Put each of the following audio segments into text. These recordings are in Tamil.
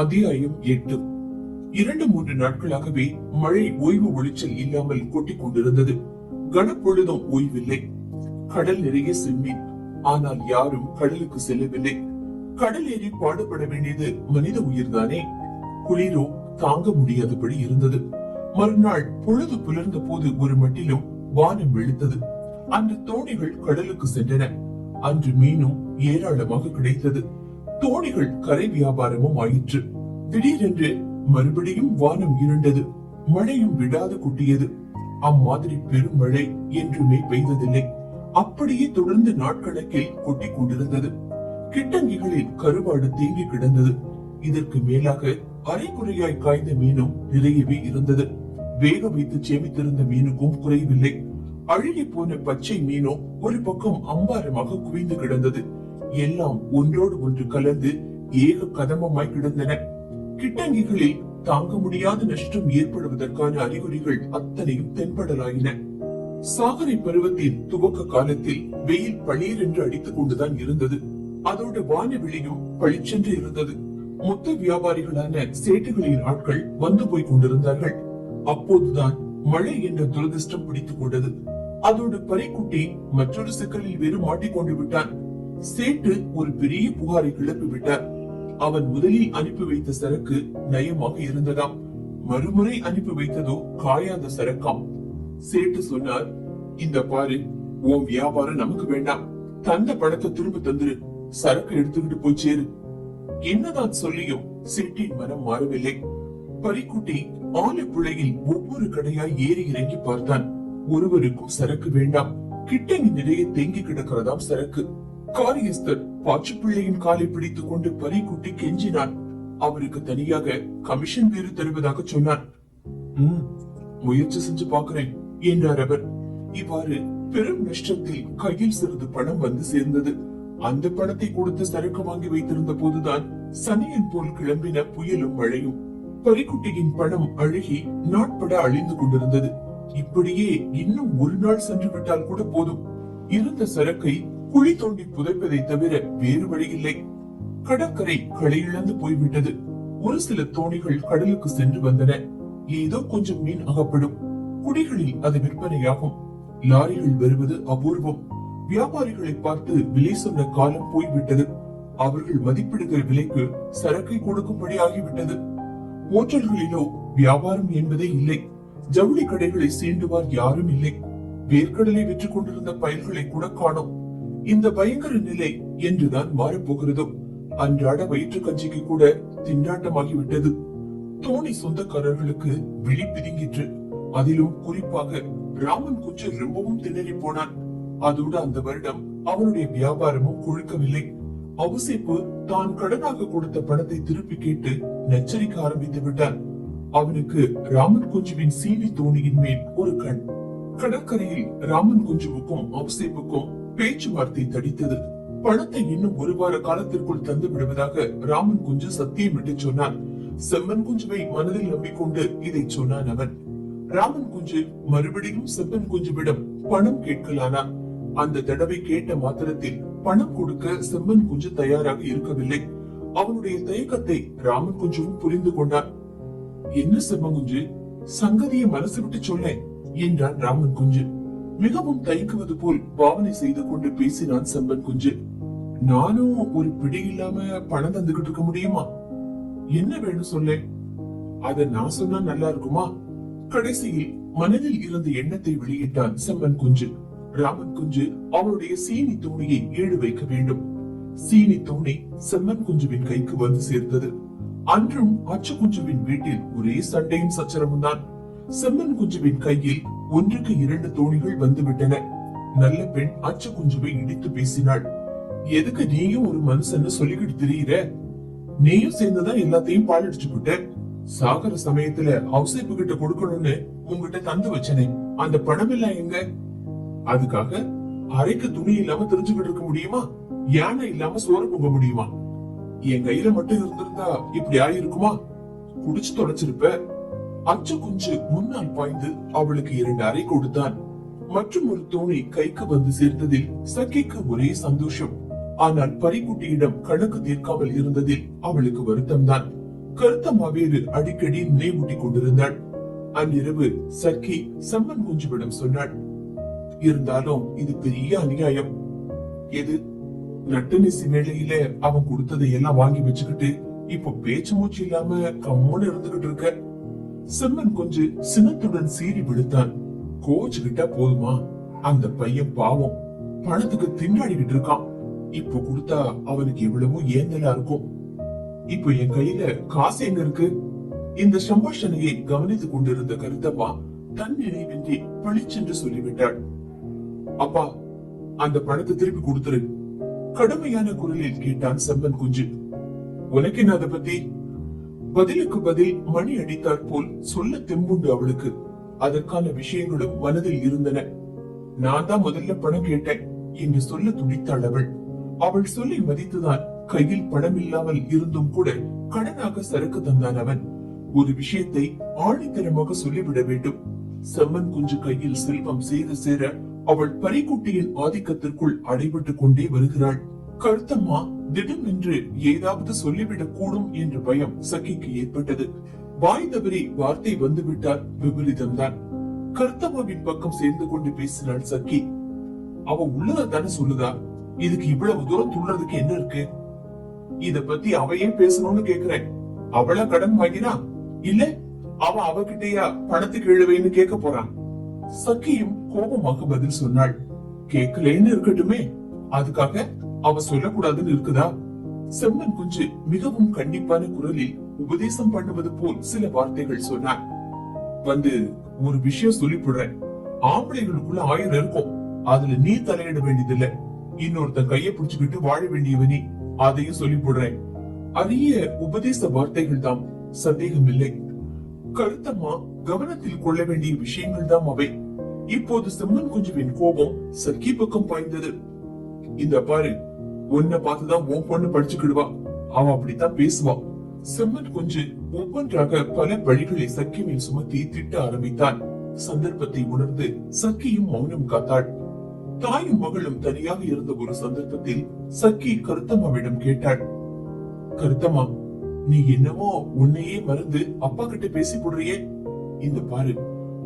அத்தியாயம் 8. 2-3 நாட்களாகவே மழை ஓய்வு ஒளிச்சல் இல்லாமல் கொட்டிக் கொண்டிருந்தது. கனப்பொழுதும் ஓய்வில்லை. கடல் நிறைய செம்மீன். ஆனால் யாரும் கடலுக்கு செல்லவில்லை. கடல் ஏறி பாடுபட வேண்டியது மனித உயிர்தானே. குளிரோ தாங்க முடியாதபடி இருந்தது. மறுநாள் பொழுது புலர்ந்த போது ஒரு மட்டிலும் வானம் வெளுத்தது. அந்த தோணிகள் கடலுக்கு சென்றன. அன்று மீனும் ஏராளமாக கிடைத்தது. தோணிகள் கரை வியாபாரமும் ஆயிற்று. திடீரென்று மறுபடியும் வானம் இருண்டது. மழையும் விடாது கொட்டியது. அம்மாதிரி பெரும் மழை என்றுமே பெய்ததில்லை. அப்படியே தொடர்ந்து நாட்கணக்கில் கொட்டிக் கொண்டிருந்தது. கிட்டங்கிகளில் கருவாடு தேங்கி கிடந்தது. இதற்கு மேலாக அரைக்குறையாய் காய்ந்த மீனும் நிறையவே இருந்தது. வேக வைத்து சேமித்திருந்த மீனுக்கும் குறைவில்லை. அழுகி போன பச்சை மீனோ ஒரு பக்கம் அம்பாரமாக குவிந்து கிடந்தது. எல்லாம் ஒன்றோடு ஒன்று கலந்து ஏக கதமமாய் கிடந்தன. கிட்டங்கிகளில் தாங்க முடியாத நஷ்டம் ஏற்படுவதற்கான அறிகுறிகள் அத்தனையும் தென்படலாயின. சாகரை பருவத்தின் துவக்க காலத்தில் வெயில் பளீர் என்று அடித்துக் கொண்டுதான் இருந்தது. அதோடு வானவெளியும் பளிச்சென்று இருந்தது. மொத்த வியாபாரிகளான சேட்டுகளின் ஆட்கள் வந்து போய் கொண்டிருந்தார்கள். அப்போதுதான் மழை என்ற துரதிருஷ்டம் பிடித்துக் கொண்டது. அதோடு பறைக்குட்டி மற்றொரு சிக்கலில் வேறு மாட்டிக்கொண்டு விட்டான். சேட்டு ஒரு பெரிய புகாரை கிளப்பி விட்டார். அவன் முதலில் அனுப்பி வைத்த சரக்கு நயமாக இருந்ததாம். மறுமுறை அனுப்பி வைத்ததோ காயாத சரக்காம். சேட்டு சொன்னார், இந்த பாரு, உன் வியாபாரம் நமக்கு வேண்டாம். தந்த பணத்தை திரும்ப தந்துரு. சரக்கு எடுத்துக்கிட்டு போய் சேரு. என்னதான் சொல்லியும் சேட்டின் மனம் மாறவில்லை. பறிக்குட்டி ஆலைப்புழையில் ஒவ்வொரு கடையாய் ஏறி இறங்கி பார்த்தான். ஒருவருக்கும் சரக்கு வேண்டாம். கிட்டங்கி நிறைய தேங்கி கிடக்கிறதாம் சரக்கு. காரியஸ்தர் பாச்சு பிள்ளையின் காலை பிடித்துக் கொண்டு பறிக்குட்டி கெஞ்சினான். அவருக்கு தனியாக கமிஷன் வேறு தருவதாக சொன்னான். முயற்சி செஞ்சு பாக்குறேன் என்றார் அவர். இவ்வாறு பெரும் நஷ்டத்தில் கையில் சிறிது பணம் வந்து சேர்ந்தது. அந்த பணத்தை கொடுத்து சரக்கு வாங்கி வைத்திருந்த போதுதான் சனியன் போல் கிளம்பின புயலும் மழையும். பறிக்குட்டியின் பணம் அழுகி நாட்பட அழிந்து கொண்டிருந்தது. இப்படியே இன்னும் ஒரு நாள் சென்று விட்டால் கூட போதும். இருந்த சரக்கை குழி தோண்டி புதைப்பதை தவிர வேறு வழியில்லை. கடற்கரை களை இழந்து போய்விட்டது. ஒரு சில தோணிகள் கடலுக்கு சென்று வந்தன. ஏதோ கொஞ்சம் மீன் அகப்படும். குடிகளில் அது விற்பனையாகும். லாரிகள் வருவது அபூர்வம். வியாபாரிகளை பார்த்து விலை சொன்ன காலம் போய்விட்டது. அவர்கள் மதிப்பிடுகிற விலைக்கு சரக்கை கொடுக்கும்படி ஆகிவிட்டது. ஓட்டல்களிலோ வியாபாரம் என்பதே இல்லை. ஜவுளி கடைகளை சீண்டுவார் யாரும் இல்லை. வேர்க்கடலை விற்று கொண்டிருந்த பயல்களை கூட காணோம். இந்த பயங்கர நிலை என்றுதான் மாறப்போகிறதோ. அன்றாட வயிற்று கஞ்சிக்கு கூட திண்டாட்டமாகிவிட்டது. தோணி சொந்தக்காரர்களுக்கு விழி பிதுங்கிற்று. அதிலும் குறிப்பாக ராமன் குஞ்சு ரொம்பவும் திணறி போனான். அதோடு அந்த வருடம் அவனுடைய வியாபாரமும் கொழுக்கவில்லை. அவசிப்பு தான் கடனாக கொடுத்த பணத்தை திருப்பி கேட்டு நச்சரிக்க ஆரம்பித்து விட்டான். அவனுக்கு ராமன் குஞ்சுவின் சீனி தோணியின் மேல் ஒரு கண். கடற்கரையில் ராமன் குஞ்சுவுக்கும் அவசிப்புக்கும் பேச்சுவார்த்தை தடித்தது. பணத்தை இன்னும் ஒரு வார காலத்திற்குள் தந்து விடுவதாக ராமன் குஞ்சு சத்தியமிட்டு சொன்னான். செம்மன் குஞ்சுவை மனதில் நம்பிக்கொண்டு இதை சொன்னான் அவன். ராமன் குஞ்சு மறுபடியும் செம்மன் குஞ்சுவிடம் பணம் கேட்கலானான். அந்த தடவை கேட்ட மாத்திரத்தில் பணம் கொடுக்க செம்மன் குஞ்சு தயாராக இருக்கவில்லை. அவனுடைய தயக்கத்தை ராமன் குஞ்சுவும் புரிந்து கொண்டான். என்ன செம்மன் குஞ்சு, சங்கதியை மனசு விட்டு சொல்ல என்றான் ராமன் குஞ்சு. மிகவும் தயக்குவது போல் பாவனை செய்து கொண்டு பேசினான் செம்மன் குஞ்சு. நானும் ஒரு பிடி இல்லாம பணம் தந்துகிட்டு இருக்க முடியுமா? என்ன வேணும் சொல்ல. அத நான் சொன்னா நல்லா இருக்குமா? கடைசியில் மனதில் இருந்த எண்ணத்தை வெளியிட்டான் செம்மன் குஞ்சு. ராமன் குஞ்சு அவனுடைய சீனி தோணியை ஈடு வைக்க வேண்டும். சீனி தோணி செம்மன் குஞ்சுவின் கைக்கு வந்து சேர்ந்தது. அன்றும் அச்சு குஞ்சுவின் வீட்டில் ஒரே சண்டையும் சச்சரவும் தான். செம்மன் குஞ்சுவின் கையில் 1க்கு 2 தோணிகள் வந்துவிட்டன. நல்ல பெண் அச்சு குஞ்சுவை இடித்து பேசினாள். எதுக்கு நீயும் ஒரு மனுஷன்னு சொல்லிக்கிட்டு திரியிற? நீயும் சேர்ந்துதான் எல்லாத்தையும் பாலடிச்சு விட்ட. சாகர சமயத்துல ஹவுசேப்பு கிட்ட கொடுக்கணும்னு உங்ககிட்ட தந்து வச்சனே, அந்த பணம் எல்லாம் எங்க? அதுக்காக அரைக்கு துணி இல்லாம தெரிஞ்சுக்கிட்டு இருக்க முடியுமா? யானை இல்லாம சோறு பொங்க முடியுமா? என் கையில மட்டும் இருந்திருந்தா இப்படி ஆயிருக்குமா? குடிச்சு தொலைச்சிருப்ப. அச்சு குஞ்சு முன்னால் பாய்ந்து அவளுக்கு 2 அறை கொடுத்தான். மற்றும் ஒரு தோணி கைக்கு வந்து சேர்ந்ததில் சக்கிக்கு ஒரே சந்தோஷம். ஆனால் பறிக்குட்டியிடம் கணக்கு தீர்க்காமல் இருந்ததில் அவளுக்கு வருத்தம்தான். கருத்தம்மா வேறு அடிக்கடி நினைவூட்டிக் கொண்டிருந்தாள். அன்னிரவு சக்கி செம்மன் குஞ்சுவிடம் சொன்னாள், இருந்தாலும் இது பெரிய அநியாயம். எது? நட்டுநிசி வேளையில அவன் கொடுத்ததை எல்லாம் வாங்கி வச்சுக்கிட்டு இப்ப பேச்சு மூச்சு இல்லாம கம்முன்னு இருந்துகிட்டு இருக்க. செம்மன் கொஞ்சு சினத்துடன் சீறி விடுத்தான். கோச்சுக்கிட்டா போதுமா? அந்த பையன் பாவம் பணத்துக்கு திண்டாடிக்கிட்டு இருக்கான். இப்ப கொடுத்தா அவனுக்கு எவ்வளவோ ஏந்தலா இருக்கும். இப்ப என் கையில காசு எங்க இருக்கு? இந்த சம்பாஷணையை கவனித்துக் கொண்டிருந்த கருத்தம்மா தன் நினைவின்றி பளிச்சென்று சொல்லிவிட்டாள். அப்பா, அந்த பணத்தை திருப்பி கொடுத்துரு. கடுமையான குரலில் கேட்டான் செம்மன் குஞ்சு. உனக்கு என்ன அதை பத்தி? பதிலுக்கு பதில் மணி அடித்தாற் போல் சொல்ல தெம்புண்டு அவளுக்கு. அதற்கான விஷயங்களும் மனதில் இருந்தன. நான் தான் முதல்ல பணம் கேட்டேன் என்று சொல்ல துடித்தாள் அவள். அவள் சொல்லி மதித்துதான் கையில் பணம் இல்லாமல் இருந்தும் கூட கடனாக சரக்கு தந்தான் அவன். ஒரு விஷயத்தை ஆணித்தரமாக சொல்லிவிட வேண்டும். செம்மன் குஞ்சு கையில் செல்வம் சேர சேர அவள் பறிக்குட்டியின் ஆதிக்கத்திற்குள் அடைபட்டு கொண்டே வருகிறாள். கருத்தம்மா திடமென்று ஏதாவது சொல்லிவிடக் கூடும் என்ற பயம் சக்கிக்கு ஏற்பட்டது. வாய் தவறி வார்த்தை வந்துவிட்டால் விபரீதம்தான். கருத்தம்மாவின் பக்கம் சேர்ந்து கொண்டு பேசினாள் சக்கி. அவ உள்ளதானே சொல்லுதா? இதுக்கு இவ்வளவு தூரம் துள்றதுக்கு என்ன இருக்கு? இத பத்தி அவையே பேசணும்னு கேக்குறேன். அவள கடன் வாங்கினா இல்ல அவகிட்டயா பணத்துக்கு இழுவைன்னு கேட்க போறான். சக்கியும் கோபமாக பதில் சொன்னாள். கேட்கலன்னு இருக்கட்டுமே, அதுக்காக அவ சொல்லக்கூடாதுன்னு இருக்குதா? செம்மன் குஞ்சு மிகவும் கண்டிப்பான குரலில் உபதேசம் பண்ணுவது போல் சில வார்த்தைகள் சொன்னார். வந்து ஒரு விஷயம் சொல்லி போடுறேன். ஆம்பளைகளுக்குள்ள 1000 இருக்கும். அதுல நீ தலையிட வேண்டியதில்ல. இன்னொருத்த கைய பிடிச்சுக்கிட்டு வாழ வேண்டியவனி. அதையும் சொல்லி போடுறேன். அரிய உபதேச வார்த்தைகள் தான், சந்தேகம் இல்லை. கருத்தம்மா கவனத்தில் கொள்ள வேண்டிய விஷயங்கள் தான் அவை. இப்போது செம்மன் குஞ்சுவின் கோபம் சக்கி பக்கம் பாய்ந்தது. இந்த பாரு, உன்னை பார்த்துதான் உன் பொண்ணு படிச்சுக்கிடுவா. அவன் அப்படித்தான் பேசுவா. செம்மன் குஞ்சு ஒவ்வொன்றாக பல வழிகளை சக்கி மேல் சுமத்தி திட்ட ஆரம்பித்தான். சந்தர்ப்பத்தை உணர்ந்து சக்கியும் மௌனம் காத்தாள். தாயும் மகளும் தனியாக இருந்த ஒரு சந்தர்ப்பத்தில் சக்கி கருத்தம்மாவிடம் கேட்டாள். கருத்தம்மா, நீ என்னமோ உன்னையே மறந்து அப்பா கிட்ட பேசி போடுறியே. இந்த பாரு,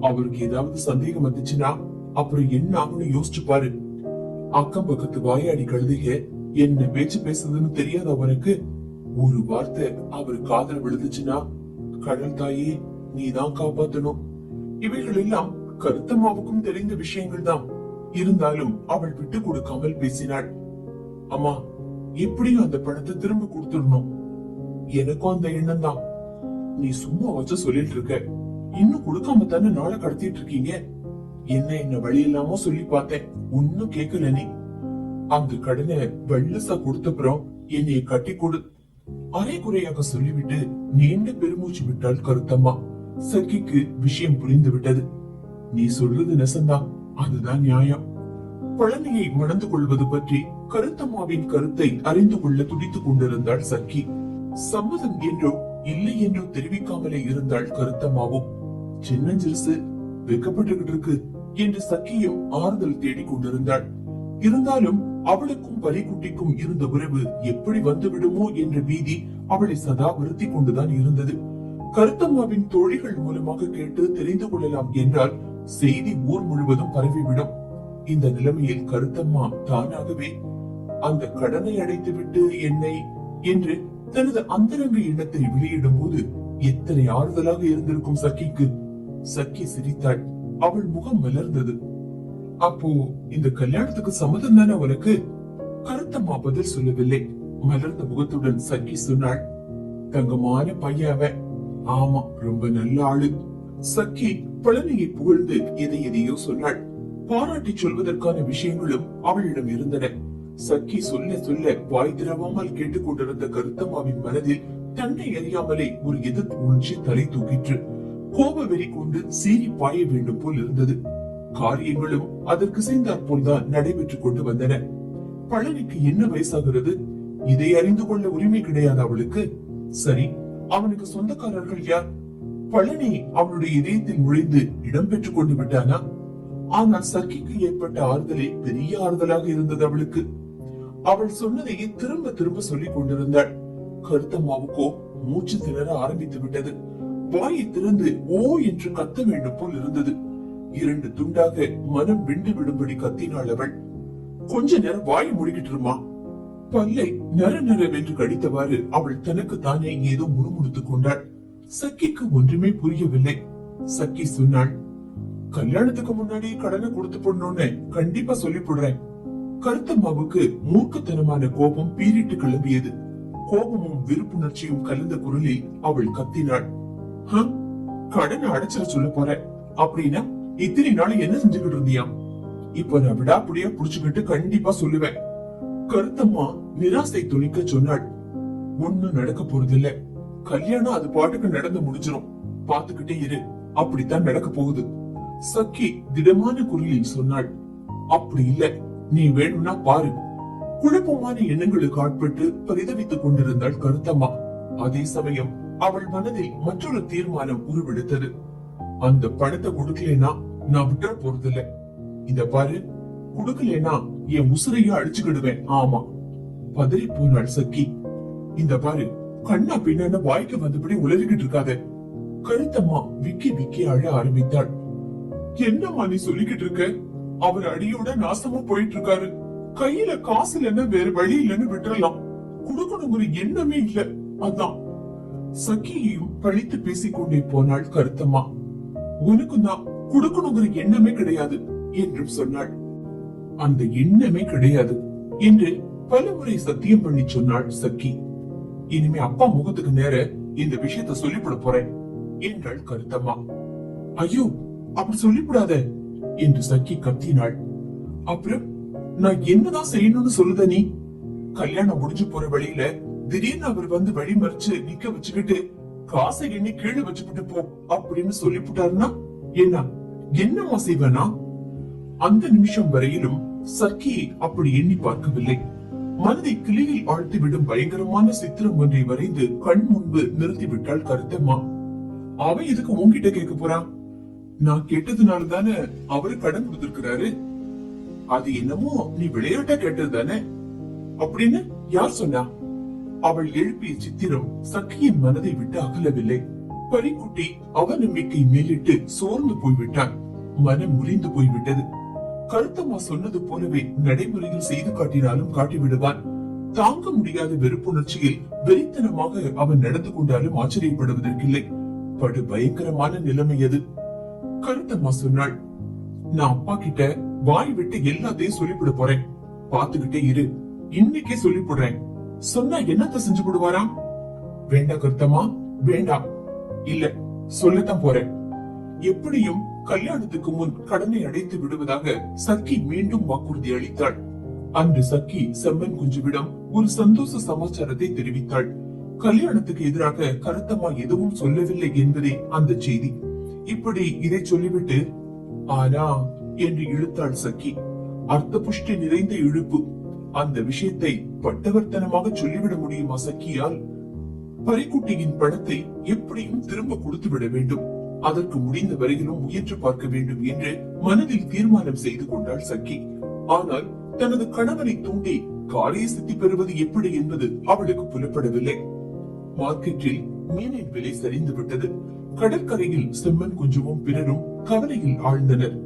அவருக்கு ஏதாவது சந்தேகம் வந்துச்சுன்னா அப்புறம் என்ன ஆகும்னு யோசிச்சு பாரு. அக்கம் பக்கத்து வாயாடி கழுதுக என்ன பேச்சு பேசுறதுன்னு தெரியாத அவனுக்கு ஒரு வார்த்தை அவரு காதல் விழுந்துச்சுன்னா, கடல் தாயே நீதான் காப்பாத்தணும். இவைகள் எல்லாம் கருத்தம்மாவுக்கும் தெரிந்த விஷயங்கள் தான். இருந்தாலும் அவள் விட்டு கொடுக்காமல் பேசினாள். அம்மா, எப்படியும் அந்த பணத்தை திரும்ப கொடுத்துடணும். எனக்கும் அந்த எண்ணம் தான். நீ சும்மா வச்சு சொல்லிட்டு இருக்க. இன்னும் கொடுக்காம தானே நாளை கடத்திட்டு இருக்கீங்க. என்ன வழி இல்லாம சொல்லி பார்த்தேன், ஒன்னும் கேட்கல. நீ அந்த கடனை வெள்ளசா கொடுத்தப்புறம் என்னைய கட்டி கொடு, அரை குறையாக சொல்லிவிட்டு நீண்ட பெருமூச்சு விட்டாள் கருத்தம்மா. சக்கிக்கு விஷயம் புரிந்து விட்டது. நீ சொல்றது நெசந்தான், அதுதான் நியாயம். பழனியை மணந்து கொள்வது பற்றி கருத்தம்மாவின் கருத்தை அறிந்து கொள்ள துடித்துக் கொண்டிருந்தாள் சக்கி. சம்மதம் என்றோ இல்லை என்றோ தெரிவிக்காமலே இருந்தாள் கருத்தம்மாவும். சின்னஞ்சிறுசு வெக்கப்பட்டுகிட்டு இருக்கு என்று சக்கியும் ஆறுதல் தேடிக் கொண்டிருந்தாள். இருந்தாலும் அவளுக்கும் பலிக்குட்டிக்கும் இருந்த உறவு எப்படி வந்து விடுமோ என்ற பீதி அவளை சதா வருத்தி கொண்டுதான் இருந்தது. கருத்தம்மாவின் தோழிகள் மூலமாக கேட்டு தெரிந்து கொள்ளலாம் என்றால் செய்தி ஊர் முழுவதும் பரவிவிடும். இந்த நிலைமையில் கருத்தம்மா தானாகவே அந்த கடனை அடைத்துவிட்டு என்னை என்று தனது அந்தரங்க எண்ணத்தை வெளியிடும் போது எத்தனை ஆறுதலாக இருந்திருக்கும் சக்கிக்கு. சக்கி சிரித்தாள். அவள் முகம் மலர்ந்தது. அப்போ இந்த கல்யாணத்துக்கு சம்மதம் தானே உனக்கு? கருத்தம்மா பதில் சொல்லவில்லை. மலர்ந்த முகத்துடன் சக்கி சொன்னாள், தங்கமான பையன் அவன். ஆமா, ரொம்ப நல்ல ஆளு. சக்கி பழனியை புகழ்ந்து எதையோ சொன்னாள். பாராட்டி சொல்வதற்கான விஷயங்களும் அவளிடம் இருந்தன. சக்கி சொல்ல சொல்ல வாய் திறவாமல் கேட்டுக் கொண்டிருந்த கருத்தம்மாவின் மனதில் தன்னை அறியாமலே ஒரு எதிர்ப்பு உணர்ச்சி தலை தூக்கிற்று. கோப வெறி கொண்டு சீறி பாய வேண்டும் போல் இருந்தது. காரியங்களும் அதற்கு சேர்ந்தாற் போல்தான் நடைபெற்றுக் கொண்டு வந்தன. பழனிக்கு என்ன வயசாகிறது? இதை அறிந்து கொள்ள உரிமை கிடையாது அவளுக்கு. சரி, அவனுக்கு சொந்தக்காரர்கள் யார்? பழனி அவளுடைய இதயத்தில் நுழைந்து இடம் பெற்றுக் கொண்டு விட்டானா? ஆனால் சக்கிக்கு ஏற்பட்ட ஆறுதலே பெரிய ஆறுதலாக இருந்தது அவளுக்கு. அவள் சொன்னதையே திரும்ப திரும்ப சொல்லிக் கொண்டிருந்தாள். கருத்தம்மாவுக்கோ மூச்சு திணற ஆரம்பித்து விட்டது. வாயை திறந்து ஓ என்று கத்த வேண்டும் போல் இருந்தது. 2 துண்டாக மனம் விண்டு விடும்படி கத்தினாள் அவள். கொஞ்ச நேரம் வாயை மூடிக்கிட்டு இருமா. பல்லை நரநரவென்று கடித்தவாறு அவள் தனக்கு தானே ஏதோ முணுமுணுத்துக் கொண்டாள். சக்கிக்கு ஒன்றுமே புரியவில்லை. சக்கி சொன்னாள், கல்யாணத்துக்கு முன்னாடி கடனை கொடுத்து போடணும்னு கண்டிப்பா சொல்லி போடுறேன். கருத்தம்மாவுக்கு மூர்க்கத்தனமான கோபம் பீரிட்டு கிளம்பியது. கோபமும் விருப்புணர்ச்சியும் கலந்த குரலில் அவள் கத்தினாள், கடனை அடைச்சிட சொல்ல போற அப்படின்னா இத்தனை நாள் என்ன செஞ்சுக்கிட்டு இருந்தியா? இப்ப நான் விடாப்புடியா புடிச்சுக்கிட்டு கண்டிப்பா சொல்லுவேன். கருத்தம்மா நிராசை துணிக்க சொன்னாள், ஒண்ணும் நடக்க போறதில்ல. கல்யாணம் அது பாட்டுக்கு நடந்து முடிஞ்சிரும். பாத்துக்கிட்டே இரு, அப்படித்தான் நடக்க போகுது. சக்கி திடமான குரலில் சொன்னாள், அப்படி இல்ல, நீ வேணும்னா பாரு. குழப்பமான எண்ணங்களுக்கு ஆட்பட்டு பரிதவித்துக் கொண்டிருந்தாள் கருத்தம்மா. அதே சமயம் அவள் மனதில் மற்றொரு தீர்மானம் உருவெடுத்தது. அந்த பணத்தை கொடுக்கலனா நான் விட்டுற போறதில்ல. இந்த பாரு, கொடுக்கலனா என் உசுரைய அடிச்சுக்கிடுவேன். ஆமா. பதறி போனாள் சக்கி. இந்த பாரு, கண்ணா பின்ன வாய்க்கு வந்தபடி உலகிக்கிட்டு இருக்காத. கருத்தம்மா விக்கி விக்கி அழ ஆரம்பித்தாள். என்னம்மா நீ சொல்லிக்கிட்டு இருக்க? அவர் அடியோட நாசமா போயிட்டு இருக்காரு. கையில காசு இல்லைன்னு வேற வழி இல்லைன்னு விட்டுறலாம். கொடுக்கணுங்கிற எண்ணமே இல்ல. அதான். சக்கியையும் பழித்து பேசிக்கொண்டே போனாள் கருத்தம்மா. உனக்கு தான் கொடுக்கணுங்கிற எண்ணமே கிடையாது என்றும் சொன்னாள். அந்த எண்ணமே கிடையாது என்று பலமுறை சத்தியம் பண்ணி சொன்னாள் சக்கி. இனிமே அப்பா முகத்துக்கு நேர இந்த விஷயத்த சொல்லிவிட போறேன் என்றாள் கருத்தம்மா. ஐயோ, அப்படி சொல்லிவிடாத என்று சக்கி கத்தினாள். அப்புறம் நான் என்னதான் செய்யணும்னு சொல்லுத நீ? கல்யாணம் முடிஞ்சு போற வழியில திடீர்னு அவர் வந்து வழி மறிச்சு நிக்க வச்சுக்கிட்டு காசை எண்ணி கீழே வச்சுக்கிட்டு போ அப்படின்னு சொல்லிவிட்டாருன்னா என்னம்மா செய்வேனா? அந்த நிமிஷம் வரையிலும் சக்கி அப்படி எண்ணி பார்க்கவில்லை. மனதை கிளியில் ஆழ்த்தி விடும் பயங்கரமான சித்திரம் ஒன்றை வரைந்து கண் முன்பு நிறுத்திவிட்டாள் கருத்தம்மா. அவ எதுக்கு உன்கிட்ட கேட்க போறான்? நான் கேட்டதுனால தானே அவரு கடன் கொடுத்திருக்கிறாரு. அது என்னமோ நீ விளையாட்டா கேட்டது தானே அப்படின்னு யார் சொன்னா? அவள் எழுப்பிய சித்திரம் சக்கியின் மனதை விட்டு அகலவில்லை. பரிக்குட்டி அவ நம்பிக்கை மேலிட்டு சோர்ந்து போய்விட்டான். மனம் முறிந்து போய்விட்டது. கருத்தம்மா சொன்னது போலவே நடைமுறையில் செய்து காட்டினாலும் காட்டிவிடுவான். தாங்க முடியாத வெறுப்புணர்ச்சியில் வெறித்தனமாக அவன் நடந்து கொண்டாலும் ஆச்சரியப்படுவதற்கில்லை. படு பயங்கரமான நிலைமை அது. கருத்தம்மா சொன்னாள், நான் அப்பா கிட்ட வாய் விட்டு எல்லாத்தையும் சொல்லிவிட போறேன். பாத்துக்கிட்டே இரு, இன்னைக்கே சொல்லிவிடுறேன். சொன்னா என்னத்த செஞ்சு விடுவாராம்? வேண்டாம் கருத்தம்மா, வேண்டாம். இல்ல, சொல்லத்தான் போறேன். எப்படியும் கல்யாணத்துக்கு முன் கடனை அடைத்து விடுவதாக சக்கி மீண்டும் வாக்குறுதி அளித்தாள். அன்று சக்கி செம்மன் குஞ்சுவிடம் ஒரு சந்தோஷ சமாச்சாரத்தை தெரிவித்தாள். கல்யாணத்துக்கு எதிராக கருத்தம்மா எதுவும் சொல்லவில்லை என்பதே அந்த செய்தி. இப்படி இதை சொல்லிவிட்டு ஆனா என்று இழுத்தாள் சக்கி. அர்த்த புஷ்டி நிறைந்த இழுப்பு. அந்த விஷயத்தை பட்டவர்த்தனமாக சொல்லிவிட முடியுமா சக்கியால்? பரிக்குட்டியின் பணத்தை எப்படியும் திரும்ப கொடுத்து விட வேண்டும். அதற்கு முடிந்த வரையிலும் முயன்று பார்க்க வேண்டும் என்று மனதில் தீர்மானம் செய்து கொண்டாள் சக்கி. ஆனால் தனது கணவனை தூண்டி காரிய சித்தி பெறுவது எப்படி என்பது அவளுக்கு புலப்படவில்லை. மார்க்கெட்டில் மீனின் விலை சரிந்து விட்டது. கடற்கரையில் செம்மன் குஞ்சுவும் பிறரும் கவலையில் ஆழ்ந்தனர்.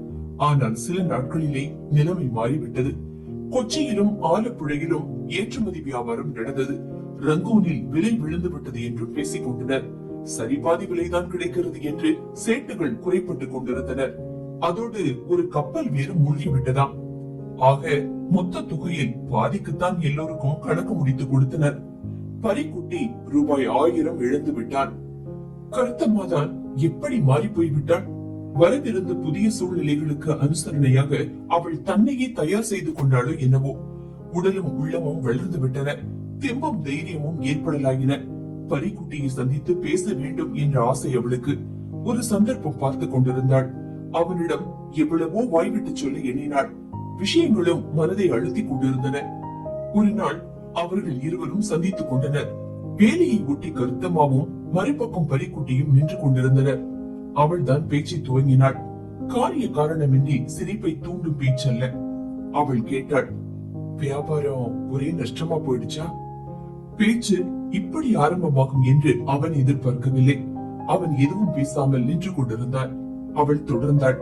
ஆனால் சில நாட்களிலே நிலைமை மாறிவிட்டது. கொச்சியிலும் ஆலப்புழையிலும் ஏற்றுமதி வியாபாரம் நடந்தது. ரங்கூனில் விலை விழுந்து விட்டது என்று பேசிக் கொண்டனர். சரிபாதி விலைதான் கிடைக்கிறது என்று சேட்டுகள் குறைப்பட்டுக் கொண்டிருந்தனர். அதோடு ஒரு கப்பல் வேறு மூழ்கிவிட்டதாம். ஆக மொத்த தொகையில் பாதிக்குத்தான் எல்லோருக்கும் கணக்கு முடித்து கொடுத்தனர். பரிக்குட்டி ரூபாய் 1000 இழந்து விட்டான். கருத்தம்மாதான் எப்படி மாறி போய்விட்டாள். வரவிருந்த புதிய சூழ்நிலைகளுக்கு அனுசரணையாக அவள் தன்னையே தயார் செய்து கொண்டாளோ என்னவோ. உடலும் உள்ளமும் வளர்ந்து விட்டன. தெம்பும் தைரியமும் ஏற்படலாயின. பரிக்குட்டியை சந்தித்து பேச வேண்டும் என்ற ஆசை அவளுக்கு. ஒரு சந்தர்ப்பம் பார்த்து கொண்டிருந்தாள். அவனிடம் எவ்வளவோ வாய்விட்டு சொல்ல எண்ணினாள். விஷயங்களும் மனதை அழுத்திக் கொண்டிருந்தன. ஒரு நாள் அவர்கள் இருவரும் சந்தித்துக் கொண்டனர். வேலையை ஒட்டி கருத்தம்மாவும் மறுபக்கம் பரிக்குட்டியும் நின்று கொண்டிருந்தனர். அவள் தான் பேச்சை துவங்கினாள். காரிய காரணமின்றி சிரிப்பை தூண்டும் பேச்சல்ல. அவள் கேட்டாள், வியாபாரம் ஒரே நஷ்டமா போயிடுச்சா? பேச்சு இப்படி ஆரம்பமாகும் என்று அவன் எதிர்பார்க்கவில்லை. அவன் எதுவும் பேசாமல் நின்று கொண்டிருந்தான். அவள் தொடர்ந்தாள்.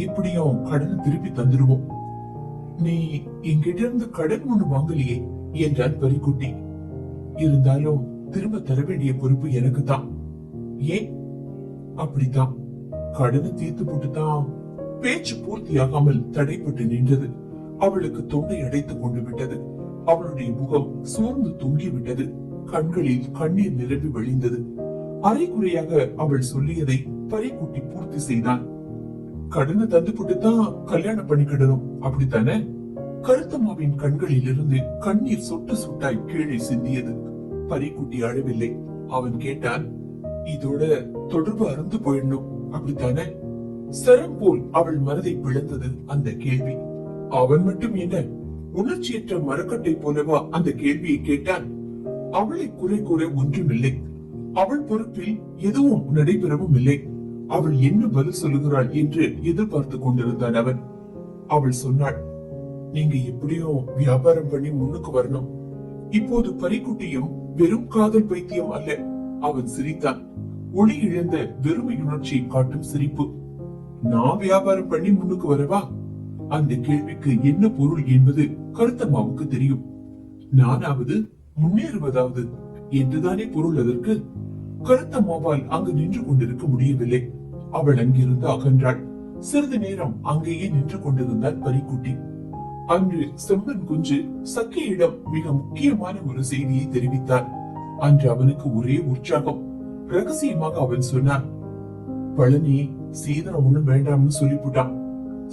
இப்படியும் கடனை திருப்பி தந்துடுவோம். நீ என்கிட்ட இருந்து கடன் ஒண்ணு வாங்கலையே என்றான் பரிக்குட்டி. இருந்தாலும் திரும்ப தர வேண்டிய பொறுப்பு எனக்கு தான். ஏன்? அப்படித்தான், கடனை தீர்த்து போட்டுதான். பேச்சு பூர்த்தியாகாமல் தடைப்பட்டு நின்றது. அவளுக்கு தொண்டை அடைத்துக் கொண்டு விட்டது. அவளுடைய முகம் சோர்ந்து தொங்கிவிட்டது. கண்களில் கண்ணீர் நிரம்பி வழிந்தது. அரைக்குறையாக அவள் சொல்லியதை பரிக்குட்டி பூர்த்தி செய்தான். கடனை தந்து போட்டுதான் கல்யாணம் பண்ணிக்கிடணும், அப்படித்தானே? கருத்தம்மாவின் கண்களில் இருந்து கண்ணீர் சொட்டு சொட்டாய் கீழே சிந்தியது. பரிக்குட்டி அழவில்லை. அவன் கேட்டான், இதோட தொடர்பு அறுந்து போயிடணும், அப்படித்தானே? சரம் போல் அவள் மனதை பிளந்தது அந்த கேள்வி. அவன் மட்டும் என்ன, உணர்ச்சியற்ற மரக்கட்டை போலவா அந்த கேள்வியை கேட்டான்? அவளை குறை கூற ஒன்றுமில்லை. அவள் பொறுப்பில் எதுவும் நடைபெறவும் இல்லை. அவள் என்ன பதில் சொல்லுகிறாள் என்று எதிர்பார்த்து கொண்டிருந்தான் அவன். அவள் சொன்னாள், நீங்க எப்படியும் வியாபாரம் பண்ணி முன்னுக்கு வரணும். இப்போது பரிக்குட்டியும் வெறும் காதல் பைத்தியம் அல்ல. அவன் சிரித்தான். ஒளி இழந்த வெறுமை உணர்ச்சியை காட்டும் சிரிப்பு. நான் வியாபாரம் பண்ணி முன்னுக்கு வரவா? அந்த கேள்விக்கு என்ன பொருள் என்பது கருத்தம்மாவுக்கு தெரியும். நானாவது முன்னேறுவதாவது என்றுதானே பொருள் அதற்கு. கருத்தம்மாவால் அங்கு நின்று கொண்டிருக்க முடியவில்லை. அவள் அங்கிருந்து அகன்றாள். சிறிது நேரம் அங்கேயே நின்று கொண்டிருந்தாள் பரிக்குட்டி. அன்று செம்மன் குஞ்சு சக்கியிடம் மிக முக்கியமான ஒரு செய்தியை தெரிவித்தார். அன்று அவனுக்கு ஒரே உற்சாகம். ரகசியமாக அவன் சொன்னான், பழனி சீதனம் ஒண்ணும் வேண்டாம்னு சொல்லிவிட்டான்.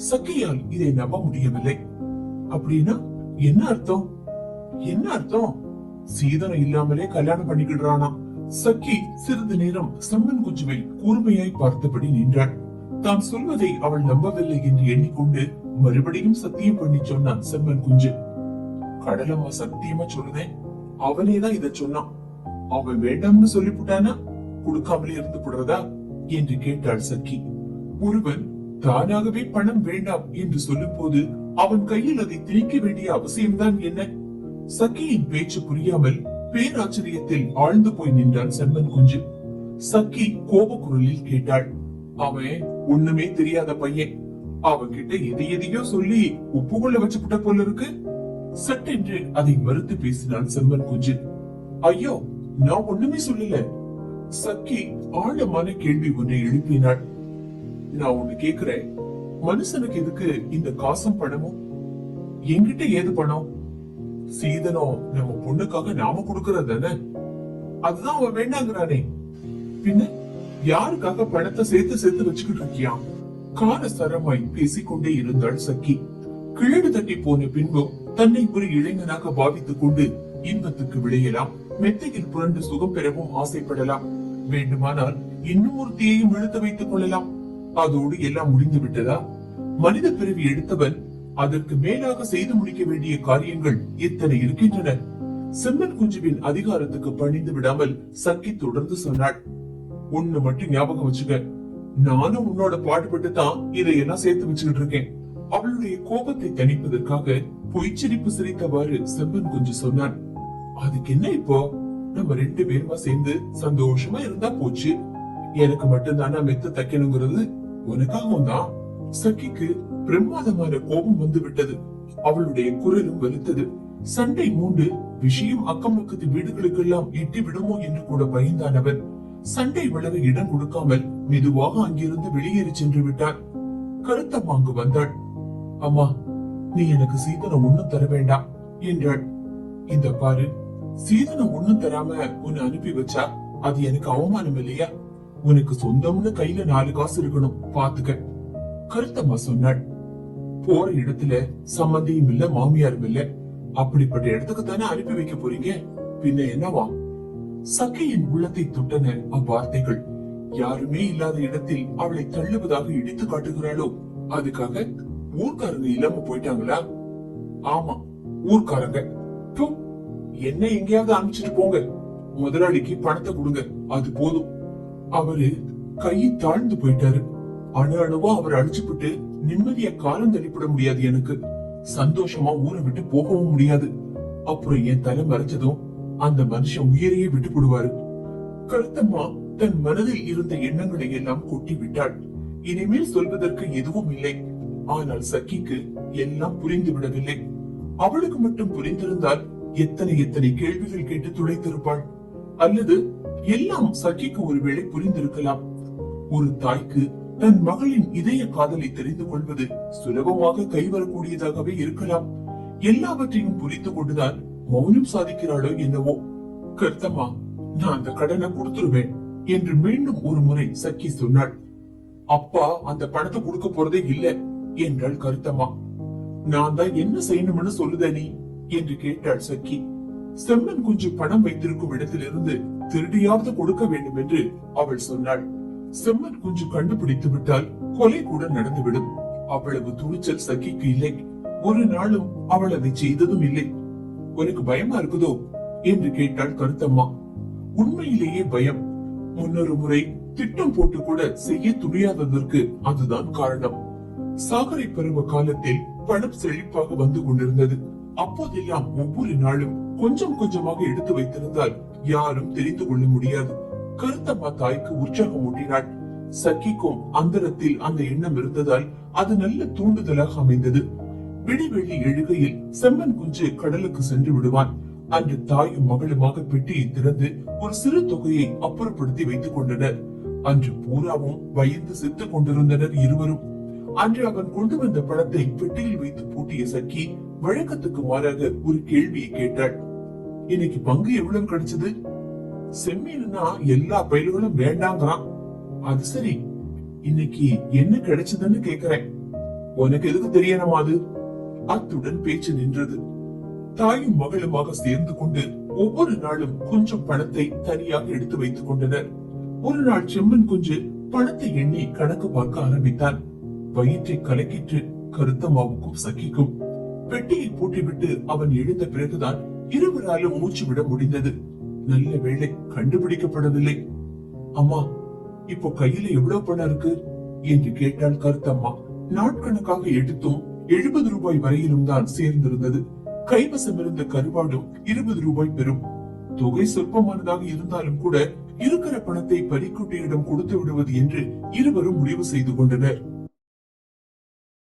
சக்கியால் இதை நம்ப முடியவில்லை. அப்படின்னா என்ன அர்த்தம்? என்ன அர்த்தம்? சீதனம் இல்லாமலே கல்யாணம் பண்ணிக்கிடுறானா? சக்கி சிறிது நேரம் செம்மன் குஞ்சுவை கூர்மையாய் பார்த்தபடி நின்றாள். தான் சொல்வதை அவள் நம்பவில்லை என்று எண்ணிக்கொண்டு மறுபடியும் சத்தியம் பண்ணி சொன்னான் செம்மன் குஞ்சு. கடலம்மா சத்தியமா சொல்லுதேன், அவனேதான் இத சொன்னான். அவன் வேண்டாம்னு சொல்லிவிட்டானா கொடுக்காமலே இருந்து போடுறதா என்று கேட்டாள் சக்கி. ஒருவன் தானாகவே பணம் வேண்டாம் என்று சொல்லும் போது அவன் கையில் அதை திணிக்க வேண்டிய அவசியம்தான் என்ன? சக்கியின் பேச்சு புரியாமல் பேராச்சரியத்தில் ஆழ்ந்து போய் நின்றான் செம்மன் குஞ்சு. சக்கி கோப குரலில் கேட்டாள், அவன் ஒண்ணுமே தெரியாத பையன். அவன்கிட்ட எதையோ சொல்லி உப்புக்குள்ள வச்சுக்கிட்ட போல இருக்கு. சட்டென்று அதை மறுத்து பேசினான் செம்மன் குஞ்சு. ஐயோ, நான் ஒண்ணுமே சொல்லல. சக்கி ஆழமான கேள்வி ஒன்றை எழுப்பினாள். நான் ஒண்ணு கேக்குறேன், மனுஷனுக்கு எதுக்கு இந்த காசும் பணமும்? என்கிட்ட ஏது பணம்? சீதனம் நம்ம பொண்ணுக்காக நாம கொடுக்கறது தானே. அதுதான் அவன் வேண்டாங்கிறானே. பின்ன யாருக்காக பணத்தை சேர்த்து சேர்த்து வச்சுக்கிட்டு இருக்கியா? காரசரமாய் பேசிக்கொண்டே இருந்தாள் சக்கி. கிழடு தட்டி போன பின்பும் தன்னை ஒரு இளைஞனாக பாவித்துக் கொண்டு இன்பத்துக்கு விளையலாம், மெத்தையில் புரண்டு சுகம் பெறவும் ஆசைப்படலாம். வேண்டுமானால் இன்னும் ஒரு தீயையும் இழுத்து வைத்துக் கொள்ளலாம். அதோடு எல்லாம் முடிந்து விட்டதா? மனித பிறவி எடுத்தவன் அதற்கு மேலாக செய்து முடிக்க வேண்டிய காரியங்கள் எத்தனை இருக்கின்றன. செம்மன் குஞ்சுவின் அதிகாரத்துக்கு பணிந்து விடாமல் சக்கி தொடர்ந்து சொன்னாள், ஒண்ணு மட்டும் ஞாபகம் வச்சுக்க, நானும் உன்னோட பாடுபட்டு தான் இதையெல்லாம் சேர்த்து வச்சுக்கிட்டு இருக்கேன். அவளுடைய கோபத்தை தணிப்பதற்காக பொய்ச்சிரிப்பு சிரித்தவாறு செம்மன் குஞ்சு சொன்னான், அதுக்கு என்ன இப்போ? நம்ம 2 பேருமா சேர்ந்து சந்தோஷமா இருந்தா போச்சு. எனக்கு மட்டும்தானா மெத்த தைக்கணுங்கிறது? உனக்காகவும் தான். சக்கிக்கு பிரமாதமான கோபம் வந்து விட்டது. அவளுடைய குரலும் வலுத்தது. சண்டை மூண்டு விஷயம் அக்கம் பக்கத்து வீடுகளுக்கெல்லாம் எட்டி விடுமோ என்று கூட பயந்தான் அவன். சண்டை வளர இடம் கொடுக்காமல் மெதுவாக அங்கிருந்து வெளியேறி சென்று விட்டான். கருத்தம்மா அங்கு வந்தாள். அம்மா, நீ எனக்கு சீதனம் ஒண்ணும் தர வேண்டாம் என்றாள். இந்த பாரு, சீதனம் ஒண்ணும் தராம உன்னை அனுப்பி வச்சா அது எனக்கு அவமானம் இல்லையா? உனக்கு சொந்தம்னு கையில 4 காசு இருக்கணும், பாத்துக்க. கருத்தம்மா சொன்னாள். போற இடத்துல சம்மந்தியும் இல்ல, மாமியாரும் இல்ல. அப்படிப்பட்ட இடத்துக்கு தானே அனுப்பி வைக்க போறீங்க, பின்ன என்னவா? சக்கையின் உள்ளத்தை தொட்டன அவ்வார்த்தைகள். யாருமே இல்லாத இடத்தில் அவளை தள்ளுவதாக இடித்து காட்டுகிறாளோ? அதுக்காக ஊர்க்காரங்க இல்லாம போயிட்டாங்களா? ஆமா, ஊர்க்காரங்க. என்ன எங்கேயாவது அனுப்பிச்சிட்டு போங்க, முதலாளிக்கு பணத்தை கொடுங்க, அது போதும். அவரு கையை தாழ்ந்து போயிட்டாரு. அணு அணுவா அவர் அழிச்சுப்பிட்டு நிம்மதியா காலம் தள்ளிப்பட முடியாது. எனக்கு சந்தோஷமா ஊரை விட்டு போகவும் முடியாது. அப்புறம் என் தலை மறைச்சதும் அந்த மனுஷன் உயிரையே விட்டு போடுவாரு. கருத்தம்மா தன் மனதில் இருந்த எண்ணங்களை எல்லாம் கொட்டி விட்டாள். இனிமேல் சொல்வதற்கு எதுவும் இல்லை. ஆனால் சக்கிக்கு எல்லாம் புரிந்து விடவில்லை. அவளுக்கு மட்டும் புரிந்திருந்தால் எத்தனை எத்தனை கேள்விகள் கேட்டு துளைத்திருப்பாள். அல்லது எல்லாம் சக்கிக்கு ஒருவேளை புரிந்திருக்கலாம். ஒரு தாய்க்கு தன் மகளின் இதய காதலை தெரிந்து கொள்வது சுலபமாக கைவரக்கூடியதாகவே இருக்கலாம். எல்லாவற்றையும் புரிந்து கொண்டுதான் மௌனம் சாதிக்கிறாளோ என்னவோ. கருத்தம்மா, நான் அந்த கடனை கொடுத்துருவேன் என்று மீண்டும் ஒரு முறை சக்கி சொன்னாள். அப்பா அந்த பணத்தை கொடுக்க போறதே இல்ல என்றாள் கருத்தம்மா. நான் தான் என்ன செய்யணும்னு சொல்லுத நீ என்று கேட்டாள் சக்கி. செம்மன் கொஞ்சம் பணம் வைத்திருக்கும் இடத்திலிருந்து திருடியாவது கொடுக்க வேண்டும் என்று அவள் சொன்னாள். செம்மன் கொஞ்சம் கண்டுபிடித்து விட்டால் கொலை கூட நடந்துவிடும். அவ்வளவு துணிச்சல் சக்கிக்கு இல்லை. ஒரு நாளும் அவள் அதை செய்ததும் இல்லை. உனக்கு பயமா இருக்குதோ என்று கேட்டாள் கருத்தம்மா. உண்மையிலேயே பயம். முன்னொரு முறை திட்டம் போட்டு கூட செய்ய துணியாததற்கு அதுதான் காரணம். சாகரை பருவ காலத்தில் பணம் செழிப்பாக வந்து கொண்டிருந்தது. அப்போதெல்லாம் ஒவ்வொரு நாளும் கொஞ்சம் கொஞ்சமாக எடுத்து வைத்திருந்தால் யாரும் தெரிந்து கொள்ள முடியாது. கருத்தம்மா தாய்க்கு உற்சாகம் ஊட்டினாள். சக்கிக்கும் அந்தரத்தில் அந்த எண்ணம் இருந்ததால் அது நல்ல தூண்டுதலாக அமைந்தது. விடிவெள்ளி எழுகையில் செம்மன் குஞ்சு கடலுக்கு சென்று விடுவான். அன்று தாயும் மகளுமாக பெட்டியை திறந்து ஒரு சிறு தொகையை அப்புறப்படுத்தி வைத்துக் கொண்டனர். அன்று பூராவும் பயந்து செத்துக் கொண்டிருந்தனர் இருவரும். அன்று அவன் கொண்டு வந்த பணத்தை பெட்டியில் வைத்து பூட்டிய சக்கி வழக்கத்துக்கு மாறாக ஒரு கேள்வியை கேட்டாள். இன்னைக்கு பங்கு எவ்வளவு கிடைச்சது? செம்மீன்னா எல்லா பயில்களும் வேண்டாங்கிறான். அது சரி, இன்னைக்கு என்ன கிடைச்சதுன்னு கேக்குறேன். உனக்கு எதுக்கு தெரியணுமா அது? அத்துடன் பேச்சு நின்றது. தாயும் மகளுமாக சேர்ந்து கொண்டு ஒவ்வொரு நாளும் கொஞ்சம் பணத்தை தனியாக எடுத்து வைத்துக் கொண்டனர். ஒரு நாள் செம்மன் குஞ்சு பணத்தை எண்ணி கணக்கு பார்க்க ஆரம்பித்தான். வயிற்றை கலக்கிற்று கருத்தம்மாவுக்கும் சக்கிக்கும். பெட்டியை பூட்டிவிட்டு அவன் எழுந்த பிறகுதான் இருவராலும் மூச்சு விட முடிந்தது. நல்ல வேளை கண்டுபிடிக்கப்படவில்லை. அம்மா, இப்போ கையில எவ்வளவு பணம் இருக்கு என்று கேட்டாள் கருத்தம்மா. நாட்கணக்காக எடுத்தும் 70 ரூபாய் வரையிலும் தான் சேர்ந்திருந்தது. கைவசம் இருந்த கருவாடும் 20 ரூபாய் பெறும். தொகை சொற்பமானதாக இருந்தாலும் கூட இருக்கிற பணத்தை பறிக்குட்டியிடம் கொடுத்து விடுவது என்று இருவரும் முடிவு செய்து கொண்டனர்.